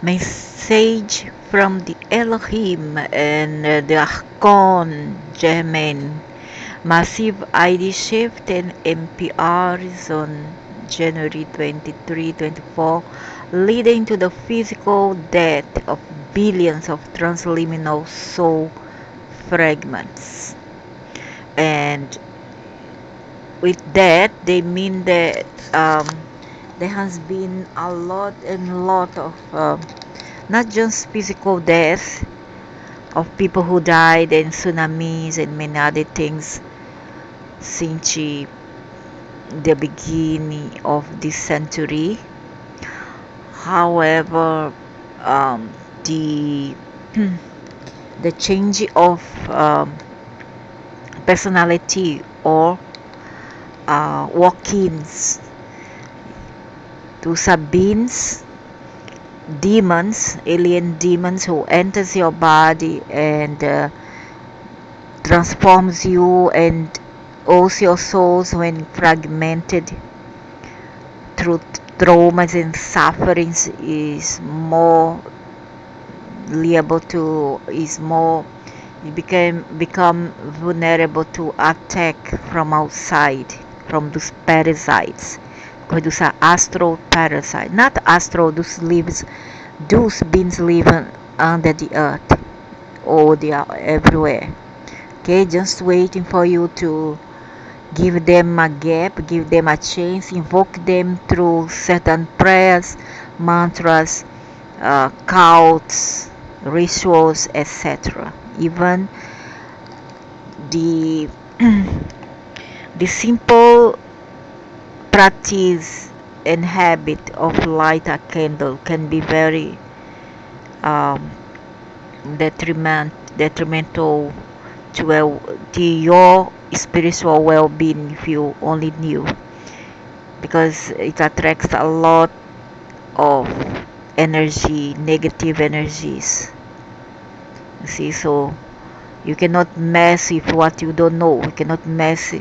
Message from the Elohim and the Archon Germain. Massive ID shift and MPRs on January 23, 24, leading to the physical death of billions of transliminal soul fragments. And with that, they mean that there has been a lot of not just physical death of people who died in tsunamis and many other things since the beginning of this century. However, the the change of personality or walk-ins to sub-beings, demons, alien demons who enters your body and transforms you, and also your souls when fragmented through traumas and sufferings is more liable to become vulnerable to attack from outside, from those parasites, because those are astral parasites, not astral. Those beings live under the earth, or they are everywhere. Okay, just waiting for you to give them a gap, give them a chance, invoke them through certain prayers, mantras, cults, rituals, etc. Even the the simple practice and habit of light a candle can be very um, detrimental to your spiritual well-being if you only knew, because it attracts a lot of energy, negative energies. You see, so you cannot mess with what you don't know. You cannot mess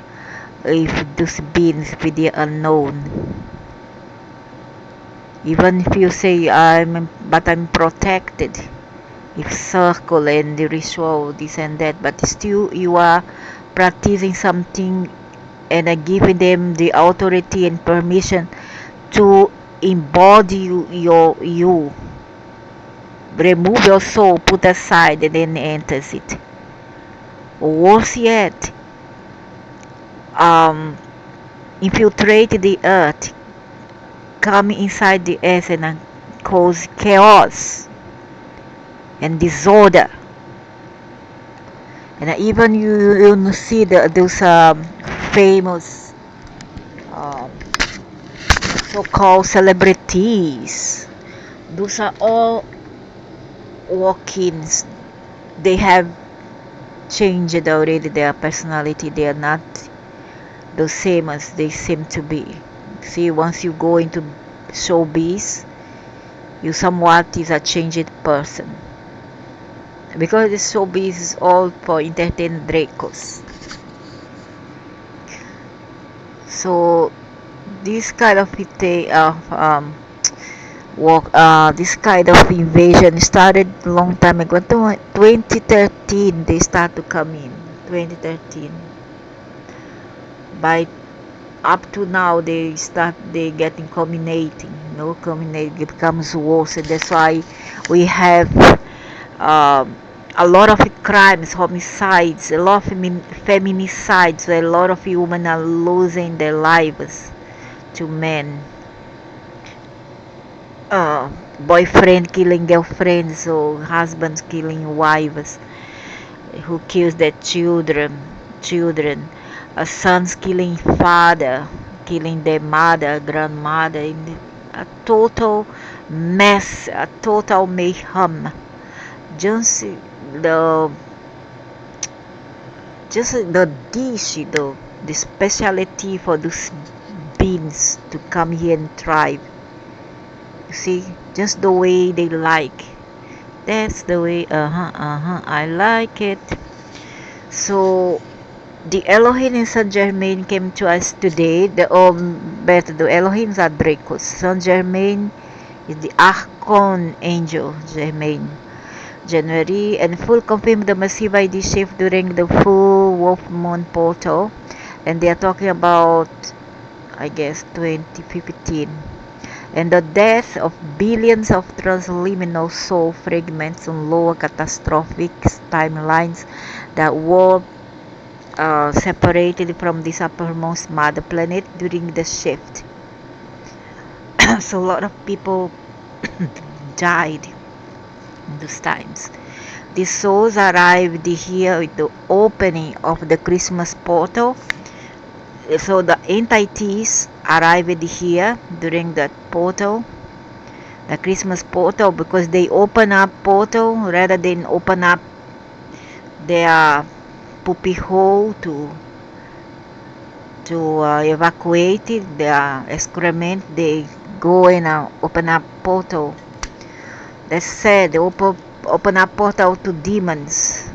with those beings with the unknown. Even if you say I'm protected, if circle and the ritual, this and that, but still you are practicing something and giving them the authority and permission to embody you, remove your soul, put aside, and then enters it. Worse yet, infiltrate the earth, come inside the earth and cause chaos and disorder. And even you see those famous um, so-called celebrities. Those are all walk-ins. They have changed already their personality. They are not the same as they seem to be. See, once you go into showbiz, you somewhat is a changed person, because the showbiz is all for entertain Dracos. So this kind of this kind of invasion started a long time ago. 2013 they start to come in. 2013. By up to now they getting culminating. Culminate, it becomes worse, and that's why we have a lot of crimes, homicides, a lot of feminicides, where a lot of women are losing their lives to men. Boyfriend killing girlfriends, or husbands killing wives, who kills their children, sons killing father, killing their mother, grandmother, in a total mess, a total mayhem. Just the the dish, the specialty for those beans to come here and thrive. You see, just the way they like. That's the way. I like it. So the Elohim in Saint Germain came to us today. The Elohims are Dracos. Saint Germain is the Archon falcon angel, Jermaine. January, and full confirmed the massive ID shift during the full wolf moon portal, and they are talking about, I guess, 2015, and the death of billions of transliminal soul fragments on lower catastrophic timelines that were separated from this uppermost mother planet during the shift. So a lot of people died in those times. The souls arrived here with the opening of the Christmas portal. So the entities arrived here during that portal, the Christmas portal, because they open up portal rather than open up their poopy hole to evacuate it, their excrement. They go and open up portal. That's sad. They open up portal to demons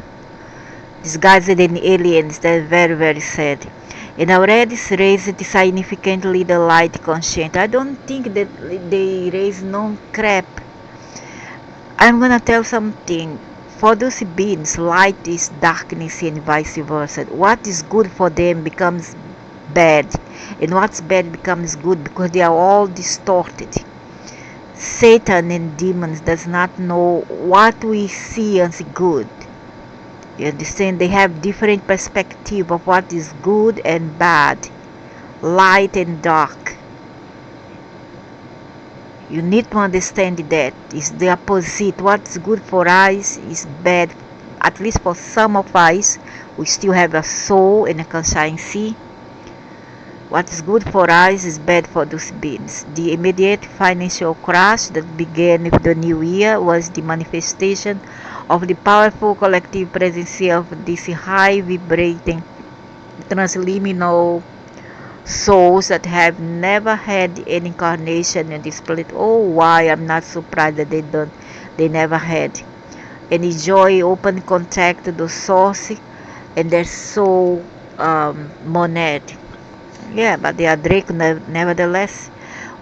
disguised in aliens. That's very, very sad. And already raised significantly the light conscience. I don't think that they raise no crap. I'm gonna tell something. For those beings, light is darkness and vice versa. What is good for them becomes bad, and what's bad becomes good, because they are all distorted. Satan and demons does not know what we see as good. You understand? They have different perspective of what is good and bad, light and dark. You need to understand that it's the opposite. What's good for us is bad, at least for some of us. We still have a soul and a conscience. What is good for us is bad for those beings. The immediate financial crash that began with the new year was the manifestation of the powerful collective presence of these high vibrating transliminal souls that have never had any incarnation in this planet. Oh, why? I'm not surprised that they never had. And enjoy open contact to the source and their soul monad. Yeah, but they are Drake nevertheless.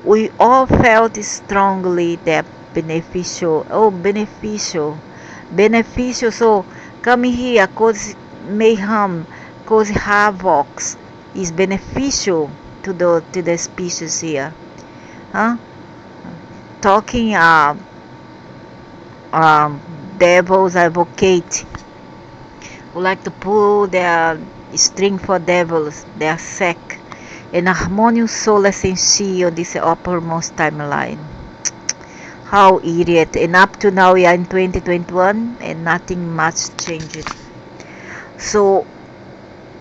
We all felt strongly that beneficial. Oh, beneficial. So coming here cause mayhem, cause havoc is beneficial to the species here. Huh? Talking devils advocate who like to pull their string for devils, their sack, an harmonious soul essential on this uppermost timeline. How idiot. And up to now we are in 2021 and nothing much changed. So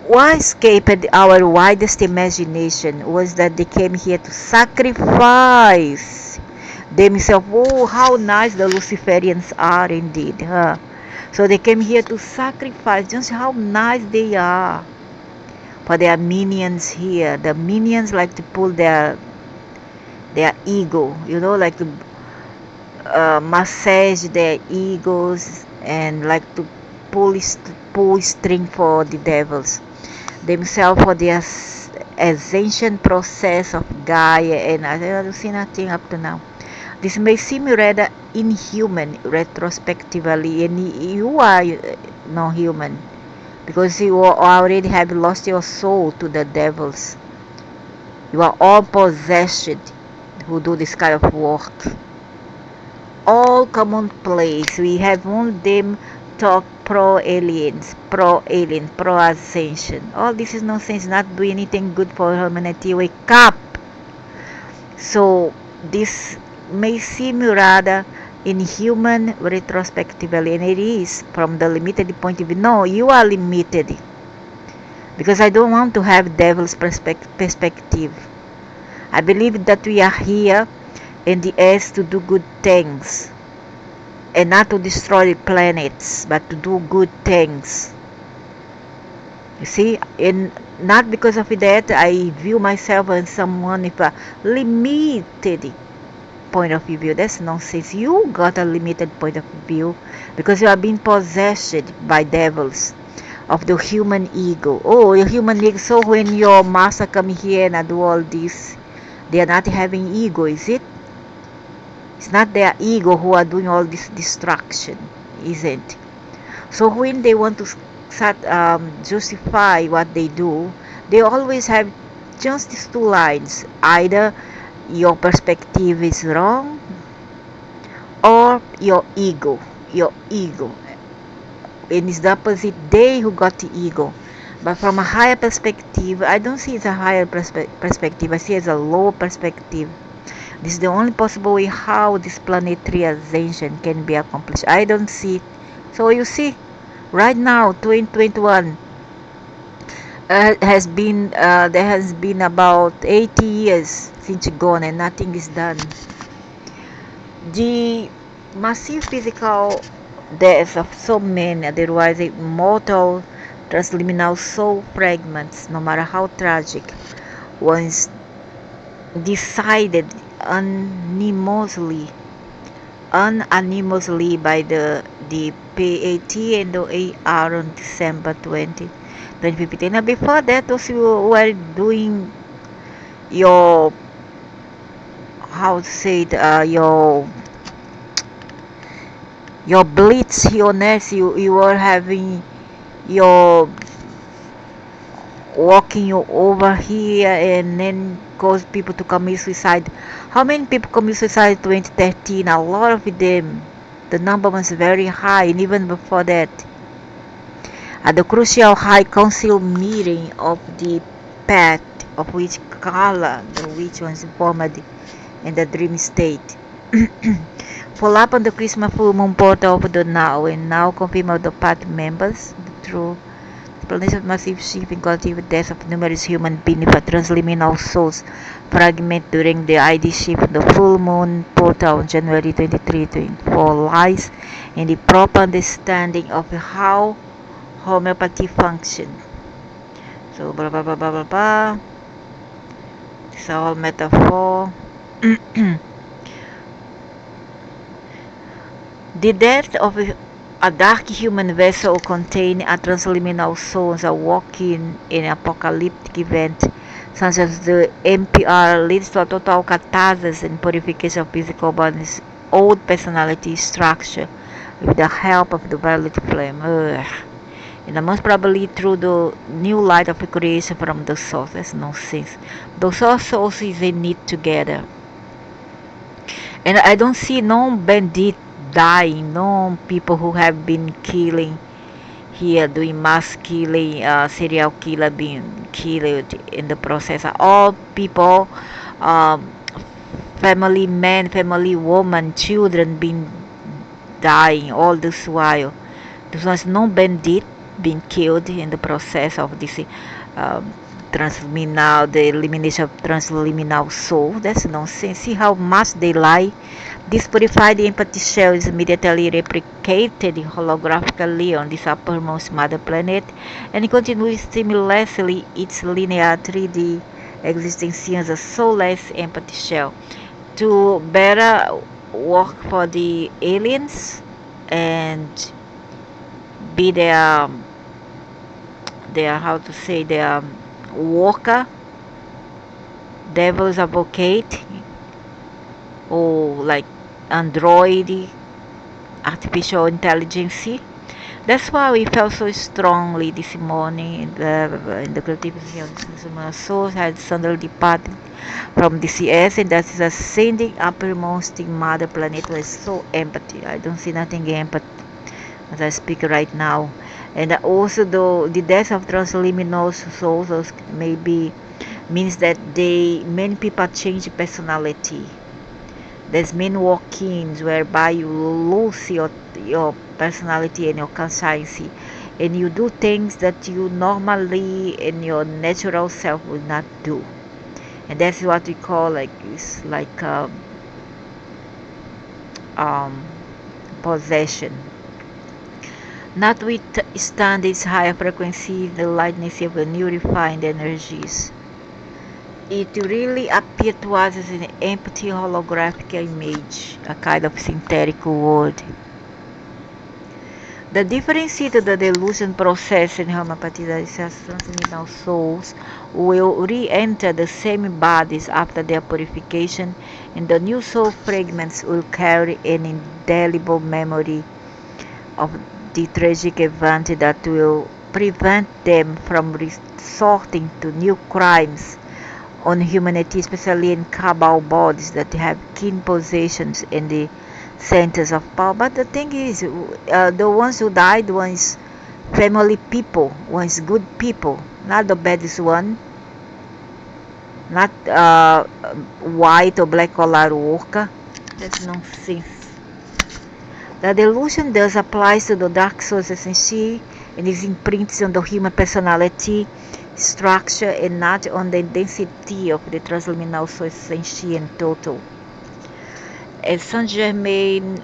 what escaped our widest imagination was that they came here to sacrifice themselves. Oh, how nice the Luciferians are indeed. Huh? So they came here to sacrifice. Just how nice they are. For their minions here. The minions like to pull their ego. You know, like to massage their egos and like to pull string for the devils themselves for their ascension process of Gaia, and I don't see nothing up to now. This may seem rather inhuman retrospectively, and you are no human because you already have lost your soul to the devils. You are all possessed who do this kind of work. All commonplace. We have on them talk pro-alien, pro-ascension. All this is nonsense, not doing anything good for humanity. Wake up! So this may seem rather inhuman retrospectively, and it is from the limited point of view. No, you are limited. Because I don't want to have devil's perspective. I believe that we are here in the earth to do good things. And not to destroy the planets, but to do good things. You see, and not because of that I view myself as someone with a limited point of view. That's nonsense. You got a limited point of view because you are being possessed by devils of the human ego. Oh, the human ego. So when your master come here and do all this, they are not having ego, is it? It's not their ego who are doing all this distraction, isn't? So when they want to justify what they do, they always have just these two lines: either your perspective is wrong, or your ego. And it's the opposite, they who got the ego. But from a higher perspective, I don't see it as a higher perspective, I see it as a low perspective. This is the only possible way how this planetary ascension can be accomplished. I don't see it. So you see, right now, 2021 has been there has been about 80 years since gone and nothing is done. The massive physical death of so many otherwise immortal transliminal soul fragments, no matter how tragic, was decided unanimously by the PAT and the AR on December 2015. Now before that, those who were doing your, how to say it, your blitz, your nest, you were having your walking you over here and then cause people to commit suicide. How many people commit suicide in 2013? A lot of them. The number was very high, and even before that. At the crucial High Council meeting of the PAT, of which Kala, the witch, was informed in the dream state. Follow up on the Christmas full moon portal of the now, and now confirm of the PAT members the true explanation of massive shift in collective death of numerous human beings for transliminal souls fragment during the ID shift of the full moon portal on January 23, 24 lies in the proper understanding of how homeopathy functions. So blah blah blah blah blah blah. It's all metaphor. The death of a dark human vessel containing a transliminal soul as a walking in an apocalyptic event such as the MPR leads to a total catharsis and purification of physical body's old personality structure with the help of the violet flame. And most probably through the new light of creation from the source. That's nonsense. Those all sources they need together. And I don't see no bandit dying, no people who have been killing here, doing mass killing, serial killer being killed in the process. All people, um, family men, family woman, children being dying all this while. There was no bandit being killed in the process of this um, transliminal, the elimination of transliminal soul. That's nonsense. See how much they lie. This purified empathy shell is immediately replicated holographically on this uppermost mother planet and continues seamlessly its linear 3D existence as a soulless empathy shell to better work for the aliens and be their how to say their worker, devil's advocate, or like android, artificial intelligence. That's why we felt so strongly this morning in the creativity of my soul had suddenly departed from the CS, and that is ascending uppermost in mother planet was so empty. I don't see nothing empty as I speak right now. And also the death of transliminal souls maybe means that many people change personality. There's many walk-ins whereby you lose your personality and your conscience, and you do things that you normally in your natural self would not do. And that's what we call like it's like possession. Notwithstanding its higher frequency, the lightness of the new refined energies, it really appeared to us as an empty holographic image, a kind of synthetic world. The difference to the delusion process in homeopathy that is transliminal souls will re-enter the same bodies after their purification, and the new soul fragments will carry an indelible memory of the tragic event that will prevent them from resorting to new crimes on humanity, especially in cabal bodies that have keen possessions in the centers of power. But the thing is, the ones who died was family people, was good people, not the baddest one, not white or black collar worker. That's nonsense. The delusion thus applies to the dark source essentially and is imprinted on the human personality structure and not on the density of the transliminal source essential and total. As Saint Germain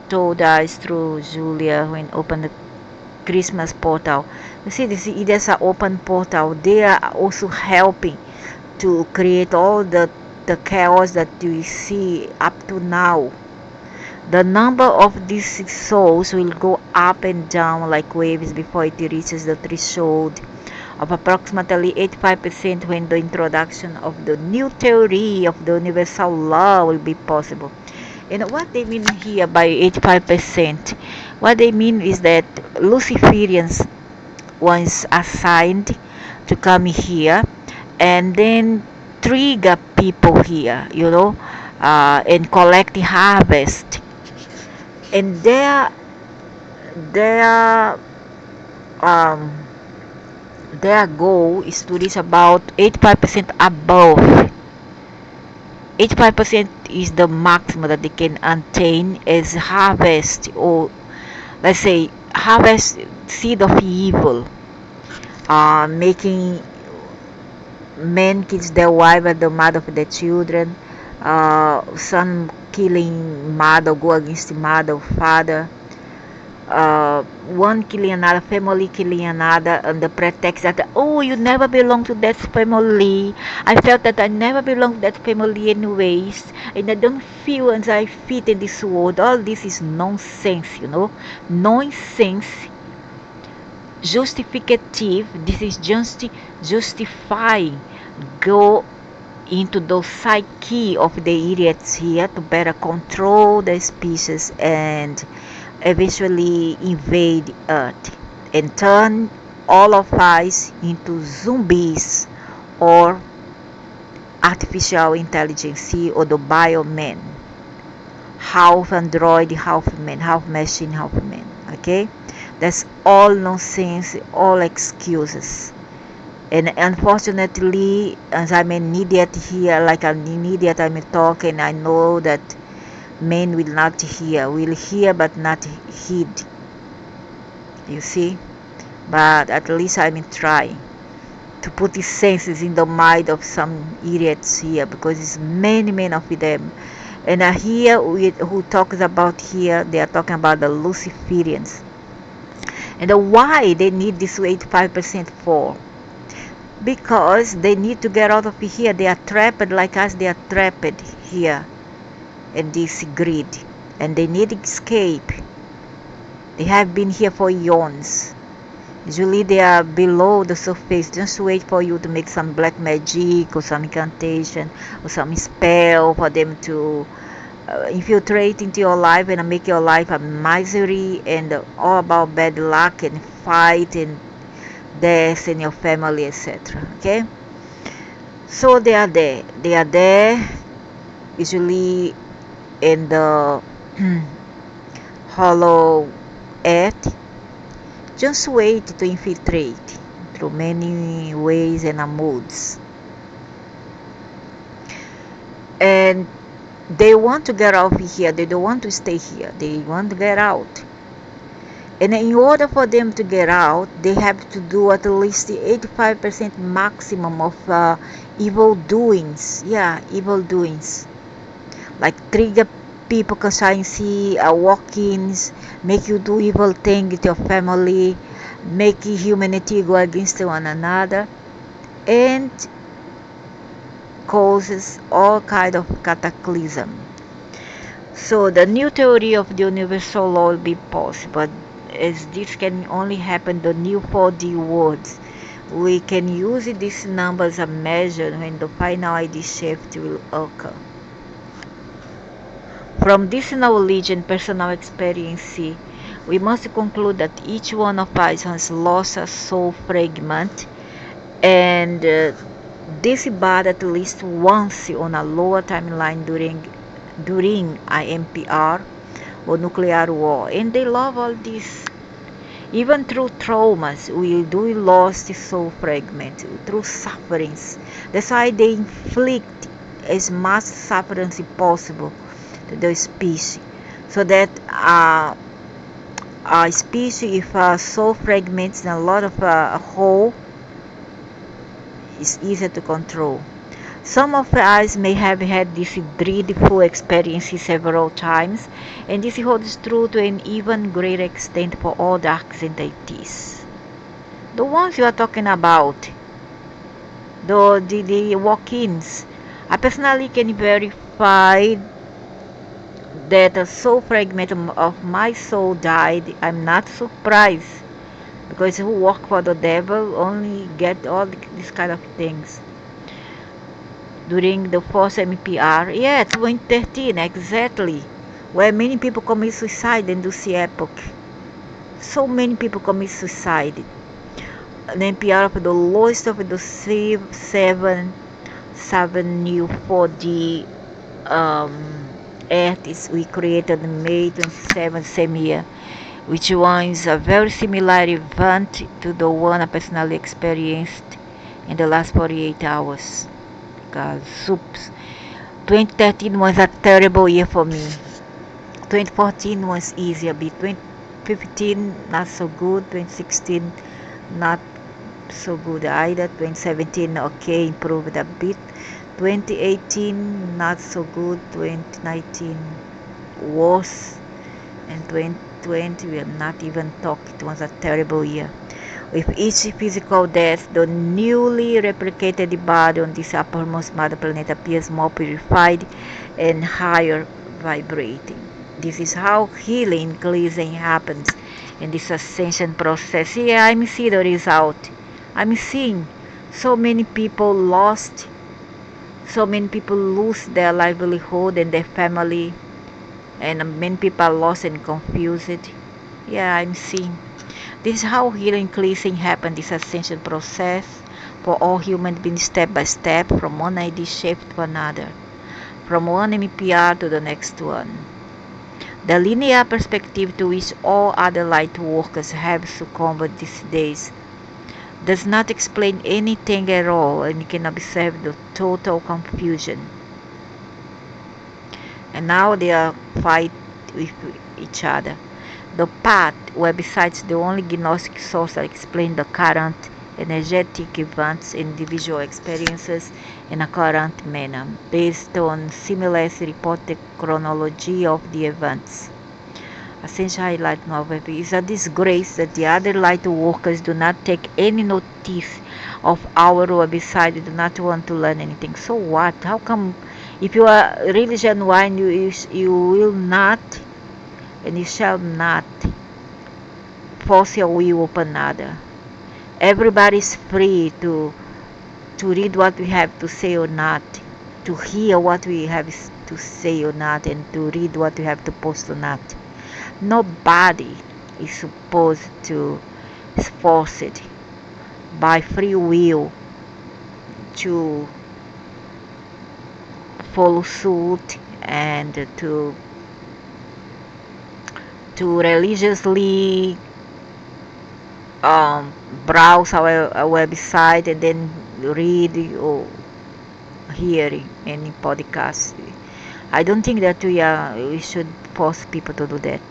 told us through Julia when opened the Christmas portal, you see, there's an open portal. They are also helping to create all the chaos that we see up to now. The number of these souls will go up and down like waves before it reaches the threshold of approximately 85% when the introduction of the new theory of the universal law will be possible. And what they mean here by 85%, what they mean is that Luciferians once assigned to come here and then trigger people here, and collect the harvest. And their um their goal is to reach about 85% above. 85% is the maximum that they can attain as harvest, or let's say harvest seed of evil, making men kill their wife and the mother of their children, son killing mother, go against the mother or father, one killing another, family killing another, on the pretext that, oh, you never belong to that family. I felt that I never belong to that family anyways, and I don't feel as I fit in this world. All this is nonsense, nonsense, justificative. This is just justifying. Go into the psyche of the idiots here to better control the species and eventually invade Earth and turn all of us into zombies or artificial intelligence or the bioman, half android, half man, half machine, half man. Okay, that's all nonsense, all excuses. And unfortunately, as I'm an idiot here, like an idiot, I'm talking, I know that men will not hear, will hear but not heed. You see? But at least I'm trying to put these senses in the mind of some idiots here, because it's many of them. And here who talks about here, they are talking about the Luciferians. And why they need this 85% for? Because they need to get out of here. They are trapped like us. They are trapped here in this grid, and they need escape. They have been here for eons. Usually they are below the surface. Just wait for you to make some black magic or some incantation or some spell for them to infiltrate into your life and make your life a misery and all about bad luck and fight and death in your family, etc. Okay, so they are there usually in the hollow earth. Just wait to infiltrate through many ways and modes, and they want to get out of here. They don't want to stay here. They want to get out. And in order for them to get out, they have to do at least the 85% maximum of evil doings. Yeah, evil doings. Like trigger people consciency, walk-ins, make you do evil things with your family, make humanity go against one another, and causes all kind of cataclysm. So the new theory of the universal law will be possible. as this can only happen in the new 4D worlds. We can use these numbers as measure when the final ID shift will occur. From this knowledge and personal experience, we must conclude that each one of us has lost a soul fragment, and this bad at least once on a lower timeline during IMPR or nuclear war, and they love all this. Even through traumas, we do lost soul fragment through sufferings. That's why they inflict as much suffering as possible to the species, so that a species if soul fragments and a lot of a whole is easier to control. Some of us may have had this dreadful experience several times, and this holds true to an even greater extent for all dark entities. The ones you are talking about, the walk-ins, I personally can verify that a soul fragment of my soul died. I'm not surprised, because who work for the devil only get all these kind of things. During the first MPR, yeah, 2013 exactly, where many people commit suicide in this epoch. So many people commit suicide. An MPR of the lowest of the seven new 4D Earths we created in May 27 same year, which was a very similar event to the one I personally experienced in the last 48 hours. Soups. 2013 was a terrible year for me. 2014 was easier, but 2015 not so good. 2016 not so good either. 2017 okay, improved a bit. 2018 not so good. 2019 worse, and 2020 we are not even talking. It was a terrible year. With each physical death, the newly replicated body on this uppermost mother planet appears more purified and higher vibrating. This is how healing, cleansing happens in this ascension process. Yeah, I'm seeing the result. I'm seeing so many people lost, so many people lose their livelihood and their family, and many people are lost and confused. Yeah, I'm seeing. This is how healing cleansing happens, this ascension process for all human beings, step by step, from one ID shift to another, from one MPR to the next one. The linear perspective to which all other light workers have succumbed these days does not explain anything at all, and you can observe the total confusion. And now they are fighting with each other. The path, where besides the only gnostic source that explains the current energetic events in individual experiences in a current manner, based on seamless reported chronology of the events. Essential highlight novel is a disgrace that the other light workers do not take any notice of our website. They do not want to learn anything. So what? How come if you are really genuine, you will not and you shall not force your will upon another. Everybody is free to read what we have to say or not, to hear what we have to say or not, and to read what we have to post or not. Nobody is supposed to force it by free will to follow suit and to religiously browse our website and then read or hear any podcast. I don't think that we should force people to do that.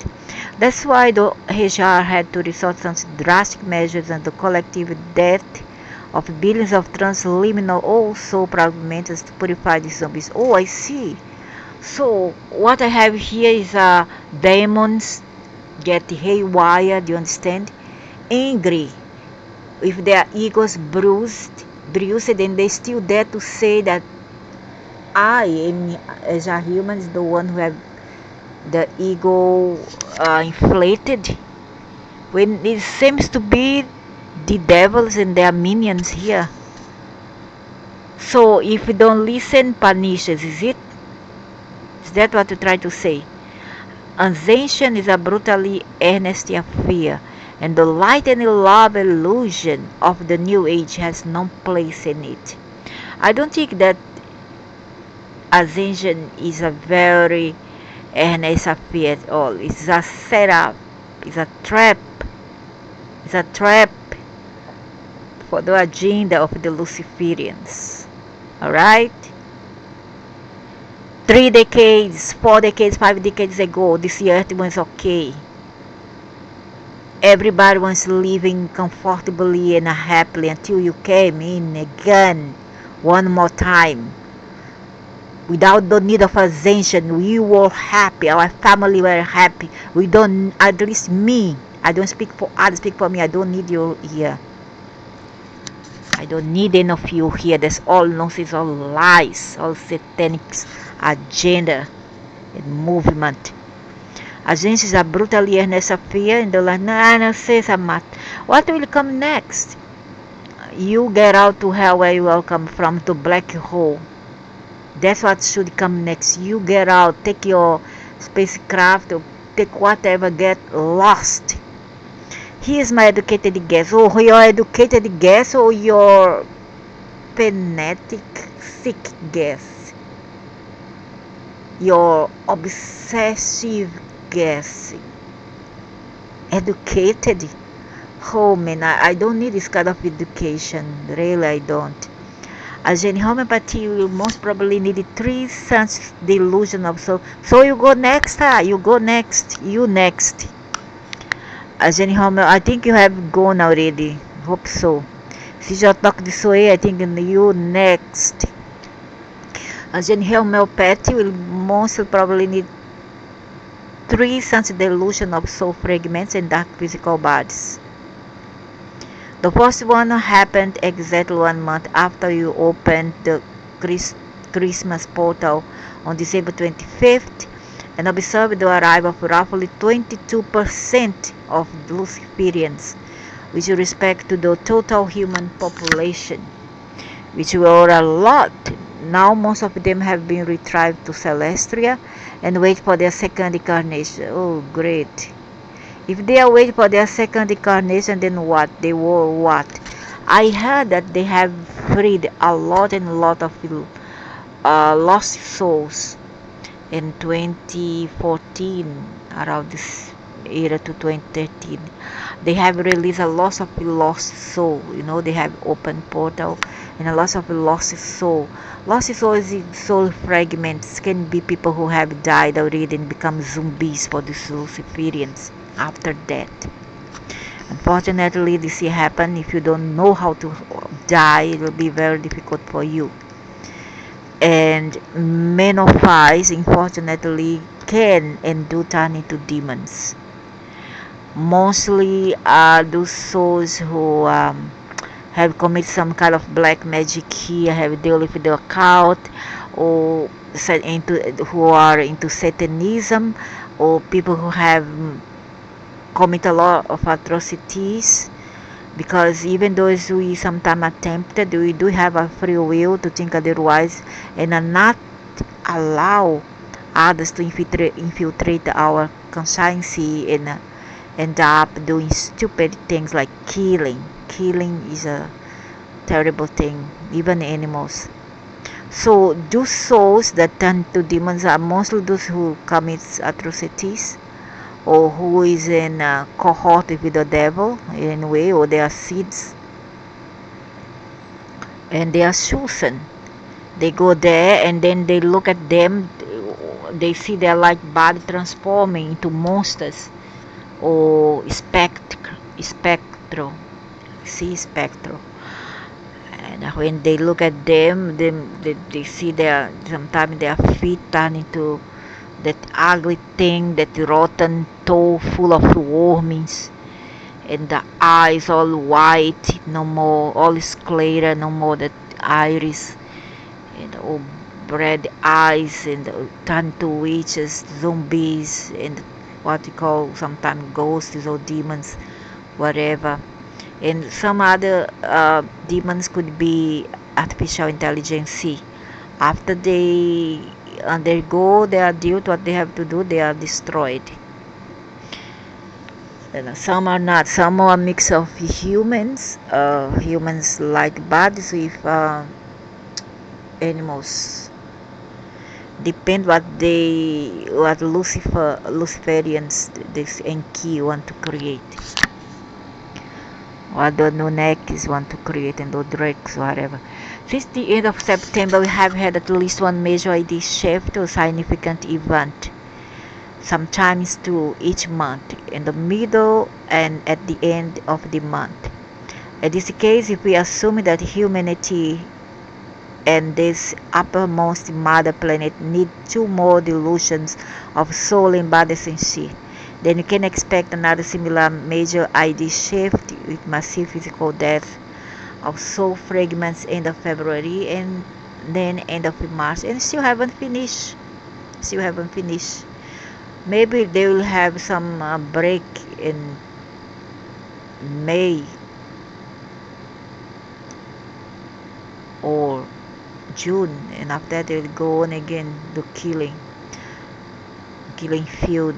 That's why the HR had to resort to some drastic measures, and the collective death of billions of transliminal also fragments to purify the zombies. Oh, I see. So what I have here is demons get haywire, do you understand? Angry, with their egos bruised, and they still dare to say that I am, as a human, is the one who have the ego inflated. when it seems to be the devils and their minions here. So if we don't listen, punishes, is it? Is that what you try to say? Ascension is a brutally earnest affair, and the light and love illusion of the New Age has no place in it. I don't think that ascension is a very earnest affair at all. It's a setup, it's a trap, it's a trap for the agenda of the Luciferians. Alright? 3 decades, 4 decades, 5 decades ago, this earth was okay. Everybody was living comfortably and happily until you came in again one more time. Without the need of ascension, we were happy. Our family were happy. We don't, at least me, I don't speak for others, speak for me. I don't need you here. I don't need any of you here. That's all nonsense, all lies, all satanic agenda and movement. Agências are brutally earnest affair in the land. No, says what will come next? You get out to hell where you welcome from, to black hole. That's what should come next. You get out, take your spacecraft, or take whatever, get lost. He is my educated guess. Oh, your educated guess or your fanatic, sick guess? Your obsessive guess. Educated? Oh man, I don't need this kind of education. Really, I don't. As in homeopathy, you most probably need 3 such delusion of soul. So you go next, you go next, you next. As in homeopathy, I think you have gone already. Hope so. Since you talk this way, I think you next. As in homeopathy, will most probably need 3 such delusion of soul fragments and dark physical bodies. The first one happened exactly 1 month after you opened the Christmas portal on December 25th and observed the arrival of roughly 22% of Luciferians, with respect to the total human population, which were a lot. Now most of them have been retrieved to Celestia and wait for their second incarnation. Oh, great. If they are waiting for their second incarnation, then what? They were what? I heard that they have freed a lot and a lot of lost souls in 2014, around this era to 2013. They have released a lot of lost soul. They have open portal and a lot of lost soul. Lost souls, soul fragments, can be people who have died already and become zombies for the Luciferians after death. Unfortunately, this happens. If you don't know how to die, it will be very difficult for you. And men of us, unfortunately, can and do turn into demons. Mostly those souls who have committed some kind of black magic here, have dealt with the occult, or who are into Satanism, or people who have commit a lot of atrocities, because even those we sometimes attempted, we do have a free will to think otherwise and not allow others to infiltrate our conscience and end up doing stupid things like killing. Killing is a terrible thing, even animals. So those souls that turn to demons are mostly those who commit atrocities, or who is in a cohort with the devil in a way, or they are seeds and they are chosen. They go there and then they look at them, they see their light body transforming into monsters or spectro. And when they look at them, they see sometimes their feet turn into that ugly thing, that rotten toe full of worms, and the eyes all white, no more, all sclera, no more that iris, and all red eyes, and turn to witches, zombies, and what you call sometimes ghosts or demons. whatever. And some other demons could be artificial intelligence. After they undergo their duty, what they have to do, they are destroyed. And some are not. Some are a mix of humans. Humans like bodies with animals. Depend what Luciferians this Enki want to create. What the Nunekis want to create and the Drakes, whatever. Since the end of September, we have had at least one major ID shift or significant event, sometimes two each month, in the middle and at the end of the month. In this case, if we assume that humanity and this uppermost mother planet need two more delusions of soul and body sensation, then you can expect another similar major ID shift with massive physical death of soul fragments end of February and then end of March, and still haven't finished. Maybe they will have some break in May or June, and after that they will go on again the killing field.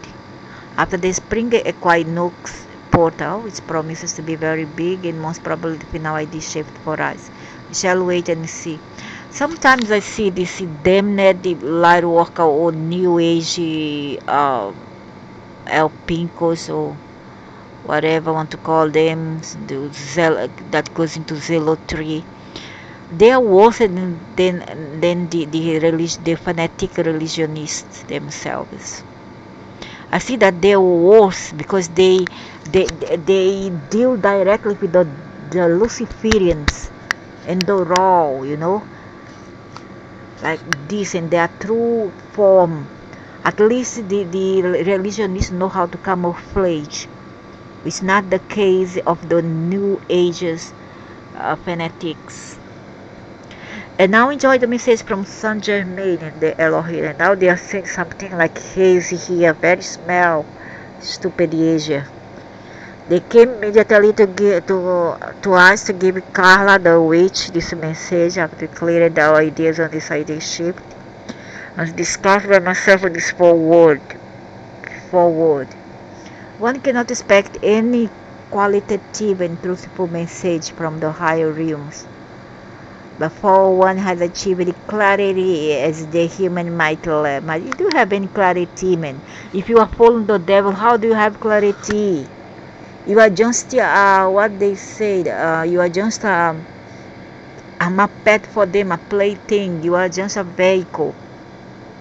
After the spring equinox portal, which promises to be very big and most probably the final ID shift for us. We shall wait and see. Sometimes I see this damned light worker or new age El Pincos or whatever I want to call them, that goes into zealotry. They are worse than the fanatic religionists themselves. I see that they're worse because they deal directly with the Luciferians and the raw, like this in their true form. At least the religionists know how to camouflage. It's not the case of the New Ages fanatics. And now enjoy the message from Saint Germain and the Elohim. And now they are saying something like hazy here, very smell, stupid Asia. They came immediately to us to give Carla the witch this message after clearing our ideas on this idea shift. And discussed by myself with this forward. One cannot expect any qualitative and truthful message from the higher realms before one has achieved clarity as the human might learn. But you do have any clarity, man. If you are following the devil, how do you have clarity? You are just what they said. You are just a pet for them, a plaything. You are just a vehicle.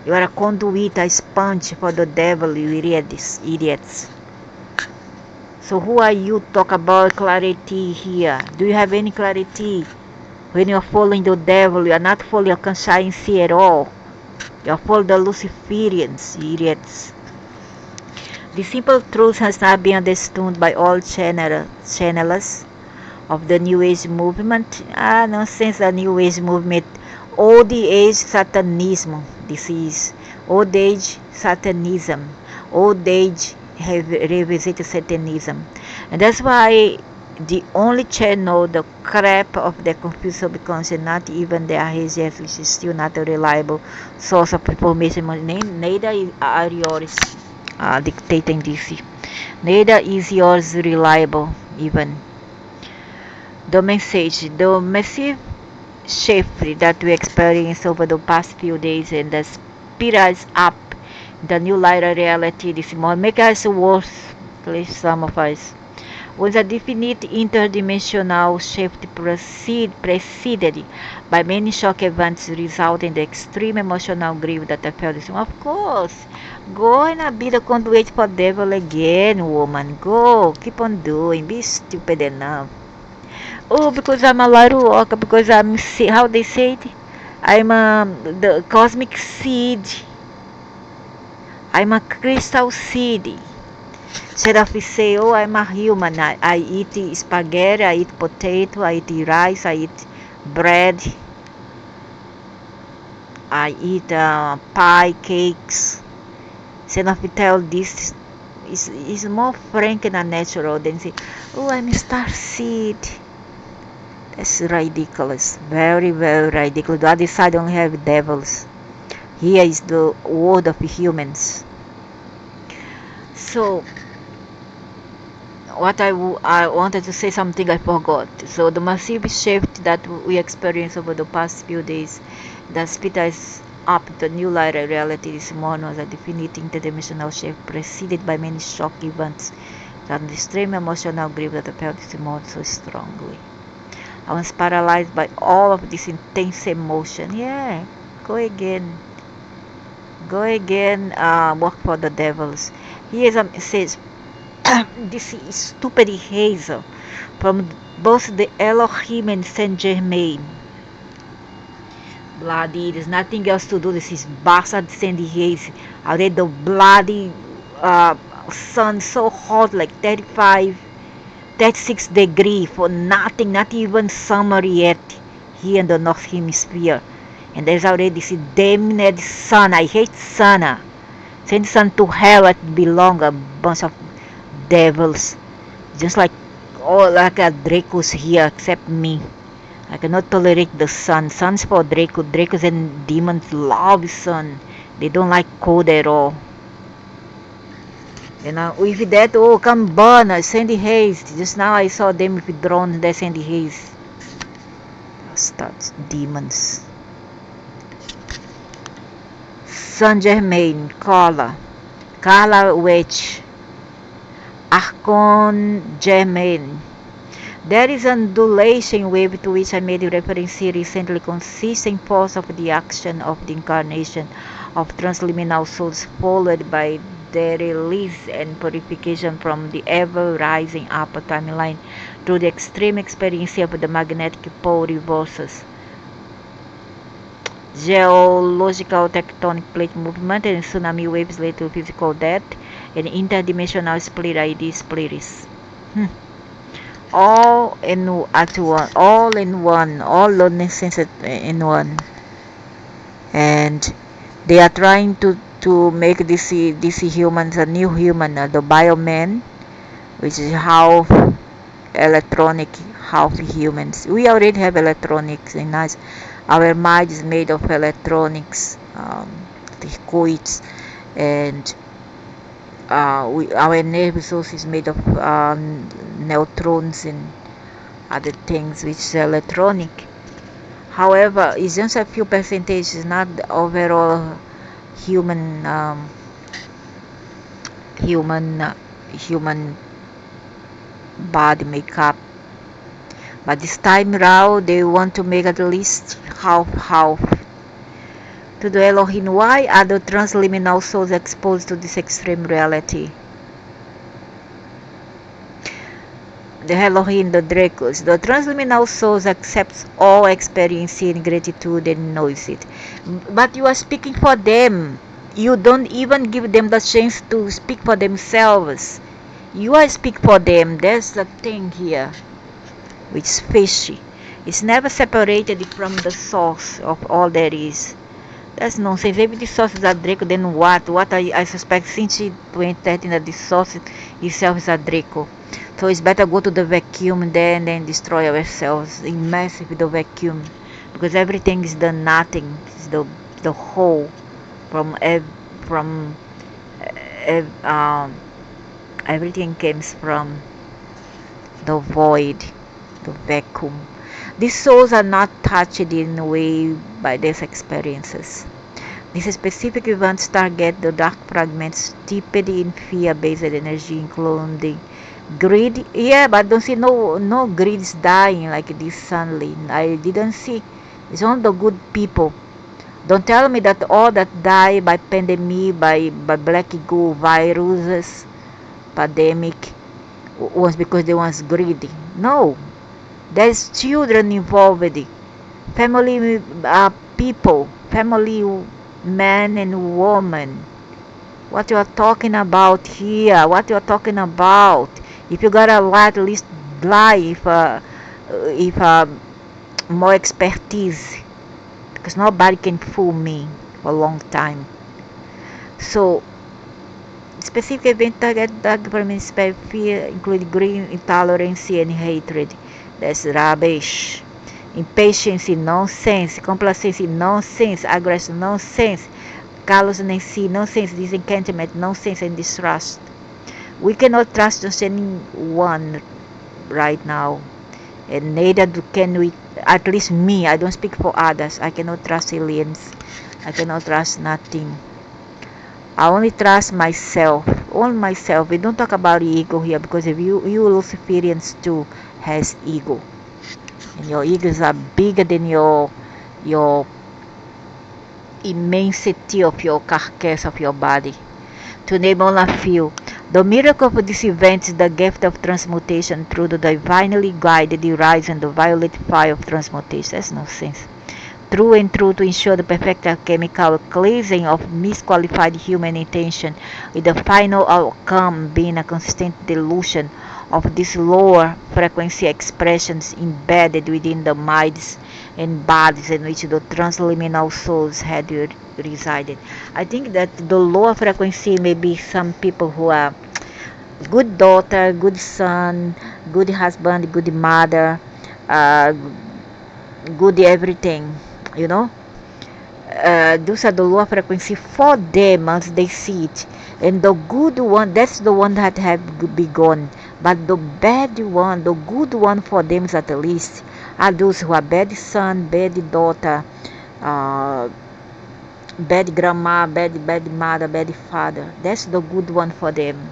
You are a conduit, a sponge for the devil, you idiots. So who are you to talk about clarity here? Do you have any clarity? When you are following the devil, you are not following conscience at all. You are following the Luciferians, idiots. The simple truth has not been understood by all channelers of the New Age movement. Nonsense, the New Age movement. Old age satanism. This is old age satanism. Old age revisited satanism. And that's why the only channel, the crap of the confused subconscious, not even the RGS, which is still not a reliable source of information, neither are yours dictating DC. Neither is yours reliable even. The massive shift that we experienced over the past few days and the speed us up the new lighter reality this morning make us worse, at least some of us. Was a definite interdimensional shift preceded by many shock events resulting in the extreme emotional grief that I felt this morning. Of course, go and be the conduit for devil again, woman. Go, keep on doing, be stupid enough. Oh, because I'm a Laruoka, because I'm, how they say it? I'm the cosmic seed. I'm a crystal seed. Instead of say, oh, I'm a human. I eat spaghetti, I eat potato, I eat rice, I eat bread. I eat pie, cakes. Instead of tell this is more frank and unnatural than say, oh, I'm a star seed. That's ridiculous. Very, very ridiculous. The other side only have devils. Here is the world of humans. So, I wanted to say something I forgot. So, the massive shift that we experienced over the past few days that spit us up to a new light of reality this morning was a definite interdimensional shift preceded by many shock events and the extreme emotional grief that I felt this morning so strongly. I was paralyzed by all of this intense emotion. Yeah, go again. Go again, work for the devils. Here's a message. This is stupid hazel from both the Elohim and Saint Germain. Bloody, there's nothing else to do. This is bastard Sandy Hayes. Already the bloody sun so hot, like 35, 36 degree for nothing, not even summer yet here in the North Hemisphere. And there's already this damned sun. I hate sun. Send sun to hell, it belong a bunch of devils. Just like all like a Dracos here except me. I cannot tolerate the sun. Sun's for Draco. Dracos and demons love sun. They don't like cold at all. And with that, oh, come burn, Sandy Hayes. Just now I saw them with drones, that Sandy Hayes. Starts demons. Saint Germain, Carla Witch, Archon Germain. There is an undulation wave to which I made reference here recently, consistent force of the action of the incarnation of transliminal souls, followed by their release and purification from the ever-rising upper timeline through the extreme experience of the magnetic pole reverses, geological tectonic plate movement, and tsunami waves led to physical death and interdimensional split ID splitters. All in one, all lunacy in one, and they are trying to make this humans a new human, the bioman, which is half electronic, half humans. We already have electronics in us. Our mind is made of electronics, circuits, and our nervous source is made of neutrons and other things which is electronic. However, it's just a few percentage, it's not the overall human human body makeup. But this time around they want to make at least half to the Elohim. Why are the transliminal souls exposed to this extreme reality? The Elohim, the Dracos, the transliminal souls accepts all experience in gratitude and knows it. But you are speaking for them. You don't even give them the chance to speak for themselves. You are speak for them. There's the thing here, which is fishy. It's never separated from the source of all there is. That's nonsense. If the source is a Draco, then what? What I suspect since 2013 that the source itself is a Draco. So it's better go to the vacuum then and destroy ourselves, immerse with the vacuum, because everything is the nothing, is the whole from everything comes from the void, the vacuum. These souls are not touched in a way by these experiences. These specific events target the dark fragments steeped in fear-based energy, including greed. Yeah, but don't see no greed is dying like this suddenly. I didn't see. It's only the good people. Don't tell me that all that die by pandemic, by black goo viruses, pandemic, was because they was greedy. No, there's children involved, family people, family man and woman. What you are talking about here? What you are talking about? If you gotta lie, at least lie if more expertise, because nobody can fool me for a long time. So Specific event target permanent fear include green intolerance and hatred. That's rubbish. Impatience, nonsense. Complacency, nonsense. Aggression, nonsense. Callousness, nonsense. Disenchantment, nonsense, and distrust. We cannot trust just anyone right now, and neither can we. At least me, I don't speak for others. I cannot trust aliens. I cannot trust nothing. I only trust myself, only myself. We don't talk about ego here, because if you Luciferians too has ego, and your egos are bigger than your immensity of your carcass of your body. To name only a few, the miracle of this event is the gift of transmutation through the divinely guided rise and the violet fire of transmutation. That's no sense. True and true, to ensure the perfect chemical cleansing of misqualified human intention, with the final outcome being a consistent dilution of these lower frequency expressions embedded within the minds and bodies in which the transliminal souls had resided. I think that the lower frequency may be some people who are good daughter, good son, good husband, good mother, uh, good everything, you know. Those are the lower frequency for them as they see it, and the good one, that's the one that have be gone. But the bad one, the good one for them is at least are those who are bad son, bad daughter, uh, bad grandma, bad mother, bad father. That's the good one for them,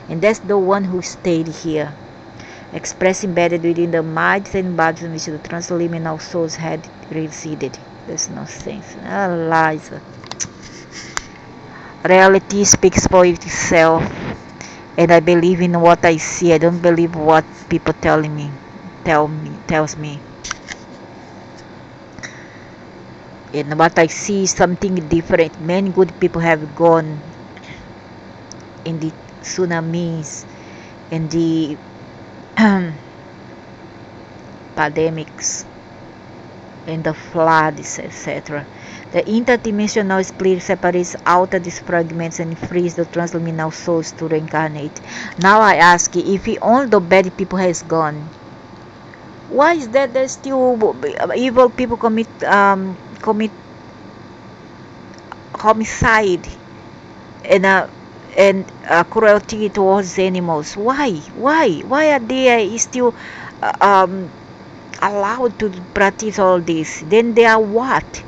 and that's the one who stayed here, expressed embedded within the minds and bodies in which the transliminal souls had resided. There's no sense. Lies. Reality speaks for itself, and I believe in what I see. I don't believe what people tells me. And what I see is something different. Many good people have gone in the tsunamis, in the pandemics, in the floods, etc. The interdimensional split separates out these fragments and frees the transliminal souls to reincarnate. Now I ask you, if all the bad people has gone, why is that there's still evil people commit homicide and cruelty towards animals? Why are they still uh, um, allowed to practice all this? Then they are what?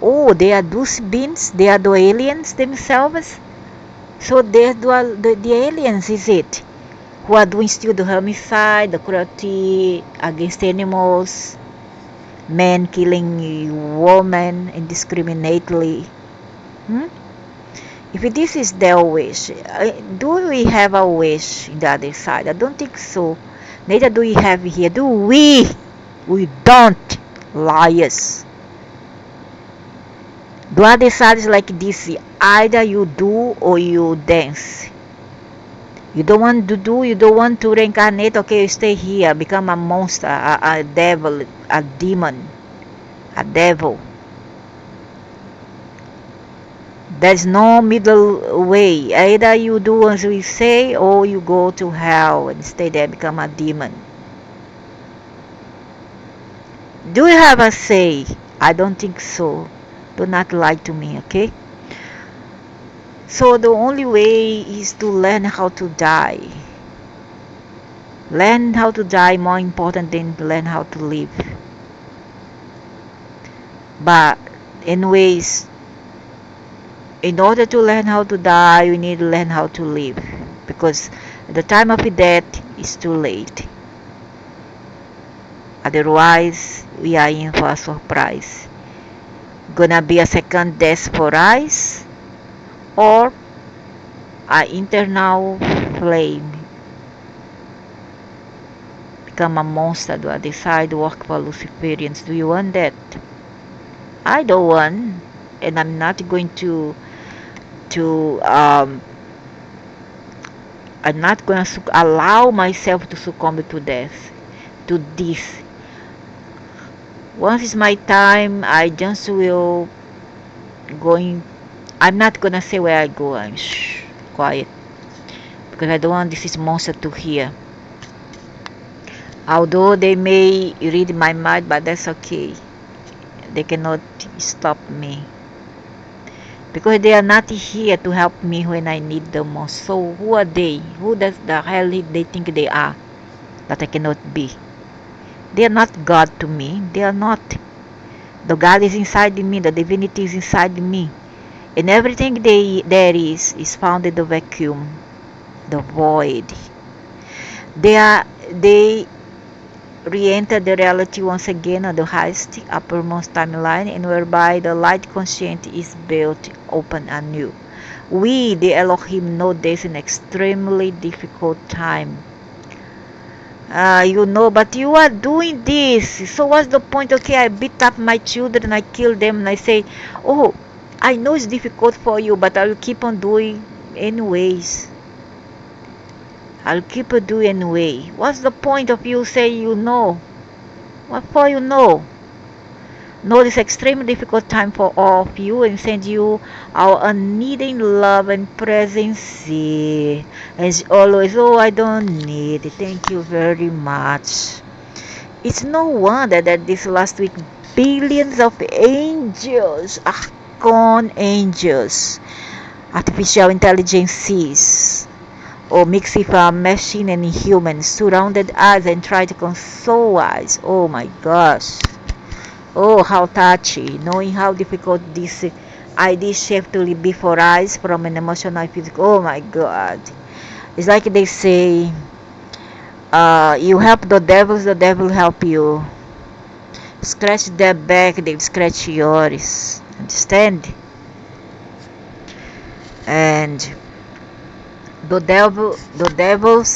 Oh, they are those beings? They are the aliens themselves? So they are the aliens, is it? Who are doing still the homicide, the cruelty against animals, men killing women indiscriminately. Hmm? If this is their wish, do we have a wish in the other side? I don't think so. Neither do we have here. Do we? We don't. Liars. The other side is like this. Either you do or you dance. You don't want to do, you don't want to reincarnate, okay, you stay here, become a monster, a devil, a demon, a devil. There's no middle way. Either you do as we say, or you go to hell and stay there, become a demon. Do you have a say? I don't think so. Do not lie to me, okay? So the only way is to learn how to die. Learn how to die more important than learn how to live. But anyways, in order to learn how to die, we need to learn how to live, because the time of death is too late. Otherwise, we are in for a surprise. Gonna be a second death for us, or an internal flame. Become a monster. Do I decide to work for Luciferians? Do you want that? I don't want, and I'm not going to I'm not going to allow myself to succumb to death, to this. Once it's my time, I just will going. I'm not gonna say where I go. I'm quiet. because I don't want this monster to hear. Although they may read my mind, but that's okay. They cannot stop me, because they are not here to help me when I need them most. So who are they? Who does the hell they think they are that I cannot be? They are not God to me. They are not. The God is inside me. The divinity is inside me, and everything there is found in the vacuum, the void. They re-enter the reality once again on the highest uppermost timeline, and whereby the light conscient is built open anew. We, the Elohim, know this an extremely difficult time. But you are doing this. So what's the point? Okay, I beat up my children, I kill them, and I say, oh, I know it's difficult for you, but I'll keep on doing anyways. I'll keep on doing anyway. What's the point of you saying you know? What for you know? Know this extremely difficult time for all of you, and send you our unneeding love and presence. As always, oh, I don't need it. Thank you very much. It's no wonder that this last week billions of angels, con angels, artificial intelligences, or mixed with a machine and humans, surrounded us and tried to console us. Oh my gosh. Oh, how touchy, knowing how difficult this ID shift will be for us from an emotional physical. Oh my God. It's like they say, you help the devil help you. Scratch their back, they scratch yours. Understand? And the devil